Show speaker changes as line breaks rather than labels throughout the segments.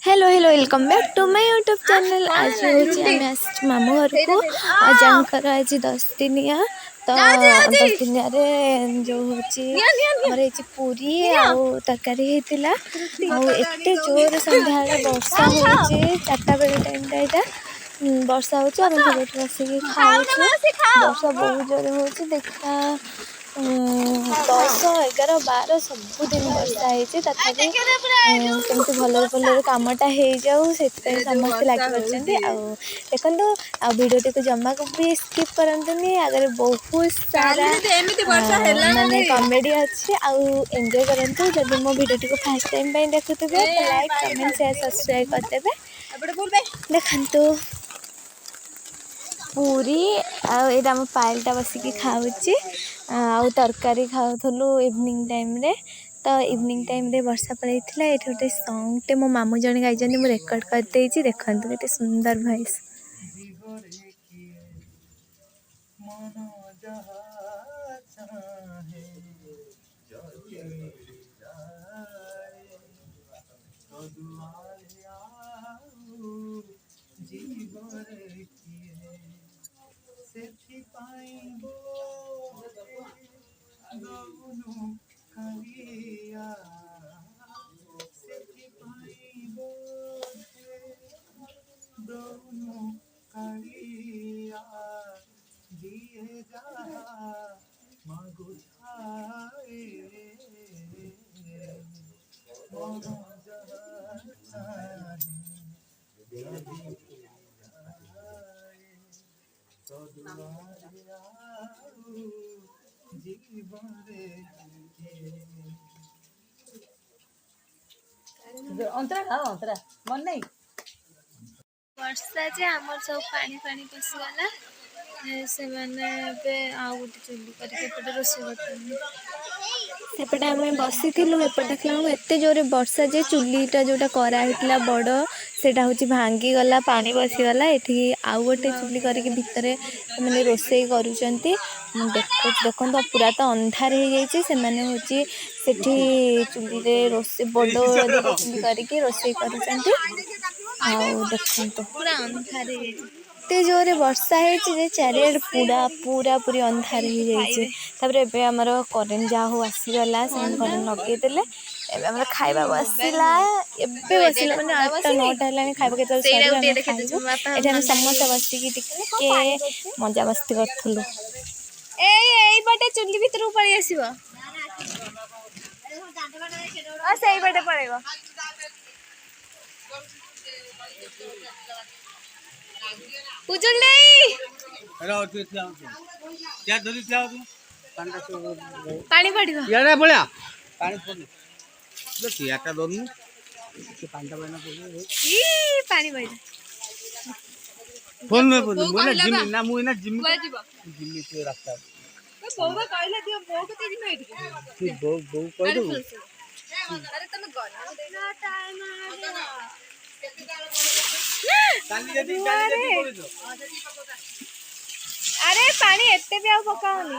Hello hello welcome back to my YouTube channel. आज हूँ आम मामू घर को अजांकर आज 10 दिनिया तो 10 दिनिया जो हूँ पूरी आउ तरकारी होता एत जोर संध्या वर्षा हो 4टा बेले टाइम वर्षा हो सब बस खाऊ वर्षा बहुत जोर हो देखा 10, 11, 12 सबुदिन वर्षा होती तथापि केमती भलरे भलरे कमटा हो जाऊ से समस्ते लगी देखो आ भिडियो को जमा को भी स्किप करंतुनी आगे बहुत सारा माने कॉमेडी अच्छी आउ एंजॉय करंतु जब मो वीडियो को फर्स्ट टाइम देखुवे तो लाइक कमेंट शेयर सब्सक्राइब करदेवे देखंतु पूरी आम पायलटा बसिकी खाऊची आउ तरकारी खाऊलु इवनिंग टाइम रे तो इवनिंग टाइम रे वर्षा पड़े ये गोटे सॉन्गटे मो मामू जन गाई मुझे रेकर्ड करदे देखते केते सुंदर वॉइस मन नहीं वर्षा जे आमर सब पानी पानी पशिगला से मैंने आउ गोटे चुली करके रोषे करते आम बसी एपटे देखला एत जोरे वर्षा जे चुलीटा जोटा कराइला बड़ सेटा हूँ भांगीगला पानी बसीगला ये आउ गोटे चुली करके भितर मैंने रोषे करुँच देखो पूरा तो अंधार हो जाने हूँ चुली रोषे बड़ चुली करके रोषे करुँच देखो पूरा अंधार एते जोरे वर्षा है चारिआडे पूरा पूरा पूरी अंधार हो जाए आमर करेन्ट जहाँ हो आसीगला से करेन्ट लगेदेले एवं खाइबा बसला बसला मैंने 8टा 9टा है खाइबा के समस्त बसिकी टिके मजा मस्ती करूँ एपटे चुली भितर पलि आस पटे पड़ेगा उजुल पानी पड़िबो याडा पळा पानी पड़नु देखि याटा दोनु के पांडा बना पड़नु ई पानी पड़िला फोन में पड़नु मोला जिम ना मु ना जिम जिम के रास्ता तो बौवा कहला दियो बौ के तेरी में की बौ कह दो अरे तुम गना देना टाइम अरे पानी एते भी पकाओनी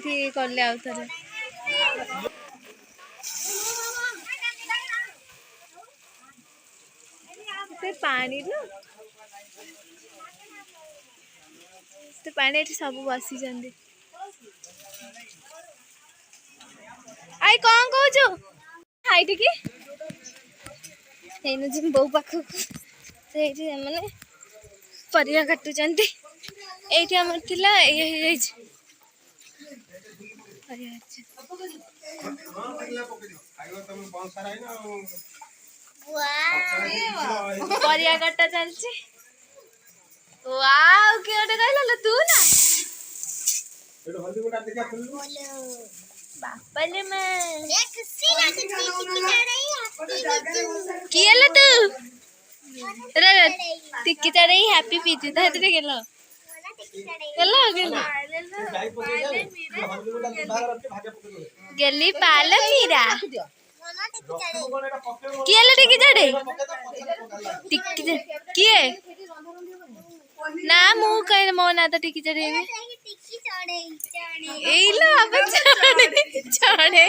ये कले आउ थे पानी पानी सब बसी जाती आई कौन कहू हाईट की जी बो पाख मैंने परिया काटुचार ये परिया काटा चलती वाओ किए कहला तू ना बापले मैं किए तू टिक्की चढ़ाई हैप्पी पीती था तेरे गेलो गेली पाल पीरा किए टिक्की चढ़े टिक्की किए ना मु कहीं मो ना तो टिकी चढ़ेबी एइलो अब चढ़े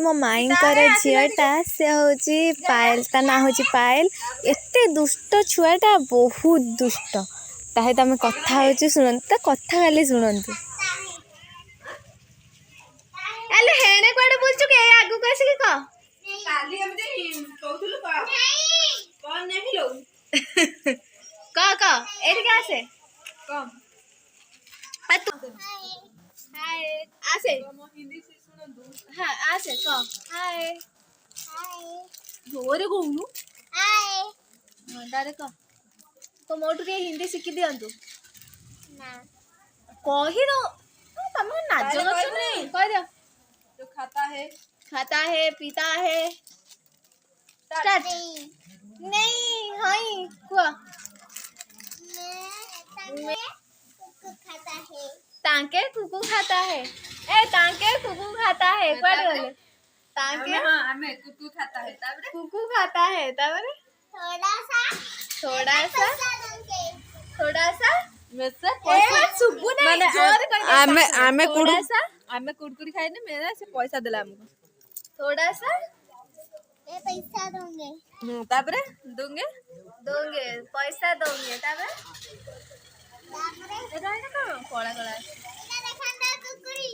मो माईंकर झीटा से हूँ पायल ता ना हूँ पायल एते दुष्ट छुआटा बहुत दुष्ट ताहे तुम कथा हो शुणु कथा खाली शुणु अरे हेणे कुआडे बुलचु के आगु को आसी क काली हम जे कहथुलु कोन नेहिलो क एठी के आसे कम हाय आसे हिंदी से सुनंदु हां आसे क हाय हाय जोरे कहूनु हाय डारे क तो मोटू के हिंदी सिखि दियंतु ना कहि दो तुम नाच गछ नहीं कह दियो जो खाता है पीता है स्टार्ट नहीं हाय को तांके कुकु खाता है ए तांके कुकु खाता है पढ़ गले तांके हां हमें कुकु खाता है तबरे कुकु खाता है तबरे थोड़ा सा वैसे पैसा सुबु नहीं जोर कर आमे कुड़कुड़ी खाए ना मेरा से पैसा देला हमको थोड़ा सा ए पैसा दोगे तबरे दोगे पैसा दोगे तबरे एटा है ना कोला कोला देखना कुकुरी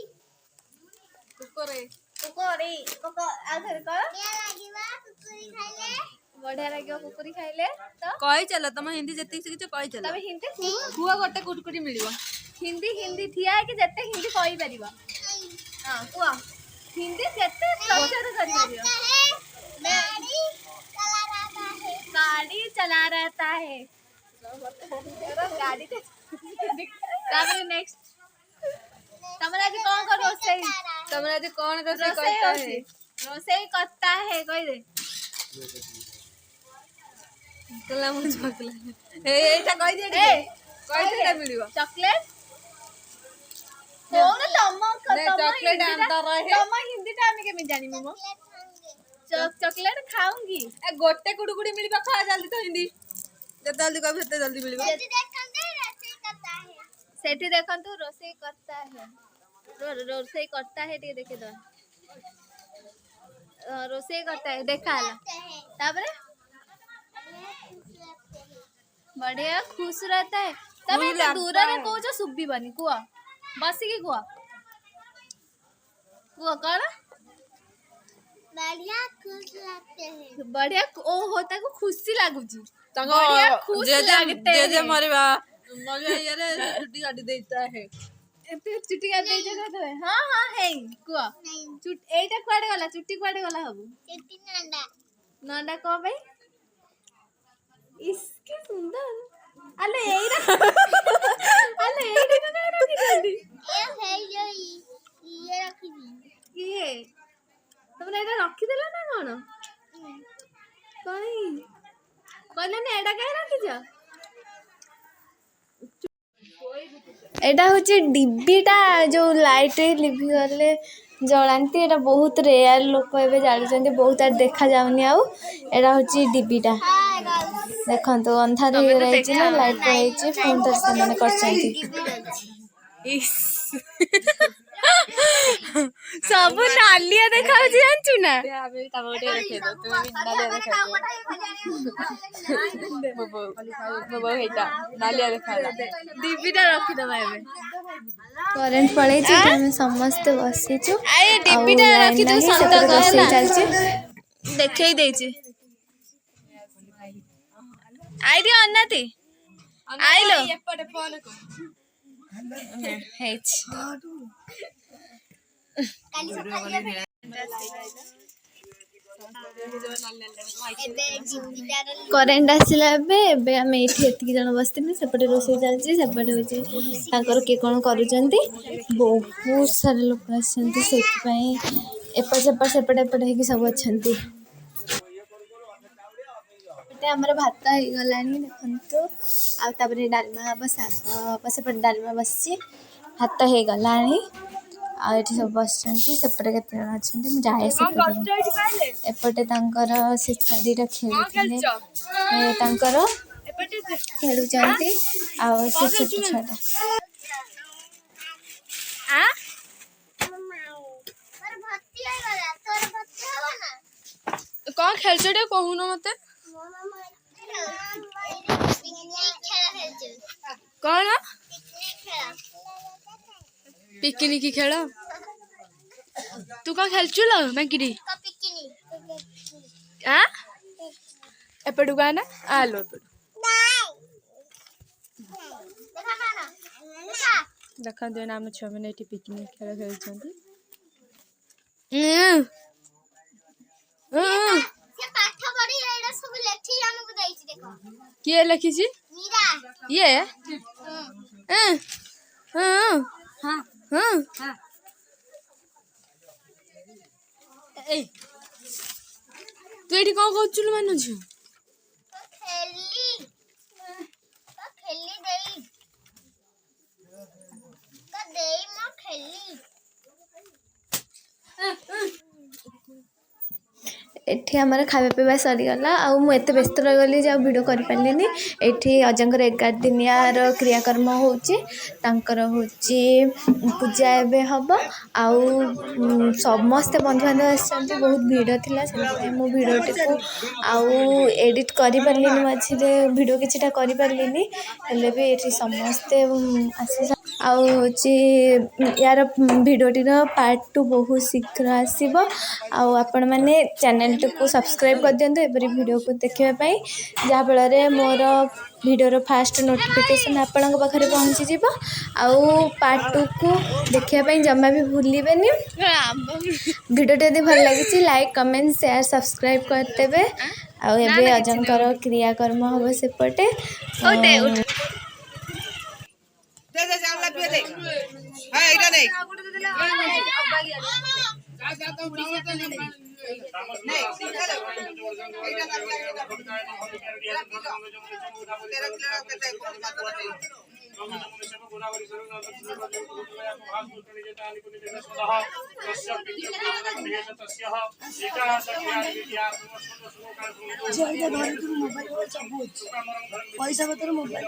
आधर को क्या लागिवा कुकुरी खाइले बढ़िया लागिवा कुकुरी खाइले तो कहि चलो तुम हिंदी जति से किछ कहि चलो तबे हिंदी हुआ गोटे कुड़कुड़ी मिलिबो हिंदी थिया है कि जते हिंदी कहि परिबो हां कुआ हिंदी जते प्रचार करि परिबो गाड़ी चला रहता है गाड़ी तबे नेक्स्ट तमरा जी कौन कर रोसई तमरा जी कौन रोसई करता है रोसई करता है कह दे कला मु चकला एटा कह दे कह मिलिबो चॉकलेट कौन चॉकलेट आंता रहे तम हिंदी टा हम के जानी मो चॉकलेट खाऊंगी ए गोटे कुड़कुड़ी मिलिबा खा जल्दी तो हिंदी जल्दी कह भेते जल्दी मिलिबा सेठी देखंतु रोसई करता है रोसई करता है टे देखे दो रोसई करता है देखा ताबरे बढ़िया खुश रहता है तब ये दूर रे कोछ सुबी बनी कुआ बसी की कुआ कौन बढ़िया खुश लगते हैं बढ़िया ओ होता को खुशी लागुची बढ़िया खुश लगते हैं जे मरवा यारे छुट्टी गाड़ी देता है एते छुट्टी गाड़ी दे जगह तो हां है कुआ छुट एटा कुआडे गला छुट्टी कुआडे गला हबु छुट्टी नांडा को भाई इसके सुंदर अले एरा ना रखी जल्दी ए है ये रखी ये तुमने एटा रखी देला ना कोन कहीं कहले ने एटा काहे रखी जा एटा हूँ डिब्बीटा जो लाइट लिभि गले जलांती एटा बहुत रेयर लोक ए जानी बहुत आर देखा जाऊनी आउ एटा हूँ डिब्बीटा देखो अंधार हो रही ना लाइट पड़े फोन तो से कर सब नालिया देखा जानचु ना करेंट पड़े समस्ते बसीचु देखे आईडी अन्नाती आइलो करेन्ट आसला आम ये जन बसती सेपटे रोषे चलती सेपटे हूँ किए कौन कर बहुत सारा लोक आसपट सेपटे एपटे सब अच्छा आमर भात हो गला देखु आपर डालमा हम शाग सेपटे डालमा बस भात हो गला आठ सब बस सेपटे केते जन अच्छा मुझे जाए सेपटे एपटे तांकर से छुआ दीटा खेलुले तांकर खेलुचंती आ से छोट छुआटा
कौन खेल टे कहून मत कौन पिकनिक खेल तू कौन खेलचु लो मैंकिरी एपटू का ना आलो देखा दे आम छुआ मैंने पिकनिक खेल खेलुंट किए लिखी ये तू ये कौन कौन मान झ
एठी हमारा खावा पीवा सरीगला आउ मुझे व्यस्त रही जो भिड कर पारे ये अजंकर 11 दिनियार क्रियाकर्म होची पूजा एवं हम आउ समस्ते बंधुबांधव आसछन्ति बहुत भिड़ थी मु भिडटी को आउ एडिट कर पारे मझे भिड किछिटा कर पारे भी ये समस्ते आसी यार भिडटीर पार्ट 2 बहुत शीघ्र आसब आपण मैंने चैनल को सब्सक्राइब कर दिंतु एपरी वीडियो को देखापी जहाँफल मोर वीडियो फास्ट नोटिफिकेशन आपण पाखे पहुँची जीव आउ पार्ट 2 को देखापी जमा भी भूलें वीडियो यदि भल लगी लाइक कमेंट शेयर सब्सक्राइब करदेवे आउ अजंकर क्रियाकर्म हम सेपटे पैसा पत्र मोबाइल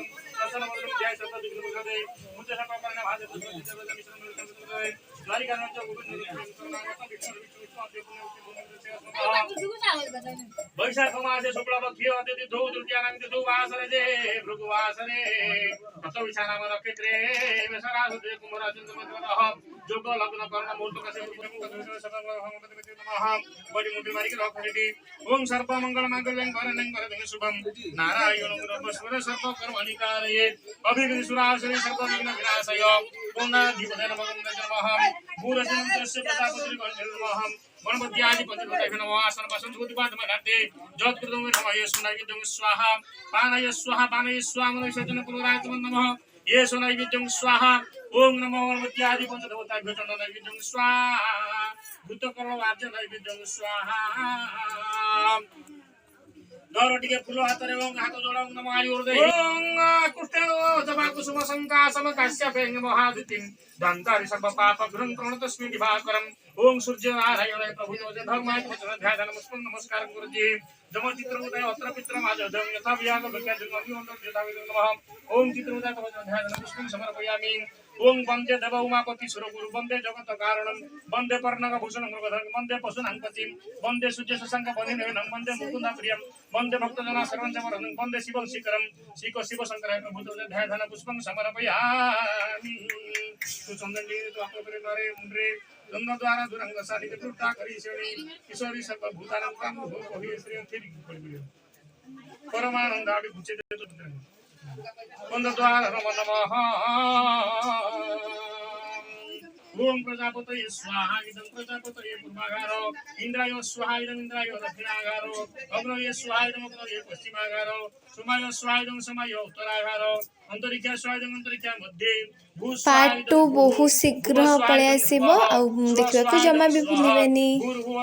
वैशाख मासे शुक्ल पक्षी अतिथि धू तृतीया धू वासरे भृगुवासरे विशानाम नक्षत्रे मेषराशि कुंभराशि जोग लग्न कर्ण मुहूर्त बड़ी मुठी मारिक रखी ओम सर्प मंगल मांगल्यं वरदं शुभम नारायण सर्व सर्प कर्मणि कारये अभिविधि सुरासुरे सर्व विघ्न विनाशय पूर्णाधिपते नमः भूरस्य प्रतापति नमः गणपत्यादि पंचभूत नमः आसन वसन भूतिपाद मनाते जगत्कृतं नमः येषु स्वाहा पानय स्वाहा मनुष्यजन पुनरायतम नमः येषु नैवेद्यं स्वाहा ओम नमो गणपत्यादि पंचभूताभ्यो नैवेद्यं स्वाहा भूतकर्म वाच्य नैवेद्यं स्वाहा दौर टिके फूल हाथ हाथ जोड़ नम आयुर्देहि कुष्ठकुसुम संकाशम काश्यपेंग महादितिं दंतारि सर्व पाप घृं प्रणतस्मि दिवाकरम् ओम सूर्य नारायण प्रभु धर्माय ध्यान नमस्कार गुरुजी जम चित्रमुदय अत्र पित्र माजधं यथा व्याग नमः ओम चित्रमुदय ध्यान पुष्पं समर्पयामि ओम वंदे देव उमापति सुरगुरु वंदे जगत कारणं वंदे पर्णक भूषण मृगधर वंदे पशुनांपतिं वंदे सूर्य शशांक बलिनयनं वंदे मुकुंद प्रियं वंदे भक्तजना सर्वंचमरणं वंदे शिवं शिखरं शिव शंकर प्रभु ध्यान पुष्पं समर्पयामि तु चंदन तो आपरे नरे मुंड्रे गंगा द्वारा दुरंग साधि कृता करी श्रेणी ईश्वरी सर्व भूतानां काम हो कहि श्री थिरि पड़िबियो परमानंद आदि बुझे दे बंद द्वार नमः ओम प्रजापतये स्वाहा इदं प्रजापतये पूर्वागारो इंद्राय स्वाहा इदं इंद्राय दक्षिणागारो अग्नये स्वाहा इदं अग्नये पश्चिमागारो सोमाय स्वाहा इदं सोमाय उत्तरागारो अंतरिक्ष स्वाहा इदं अंतरिक्ष मध्ये
पार्ट 2 बहुत शीघ्र पळे आसीबो आ देखिबा को जमा भी भूलिबेनी।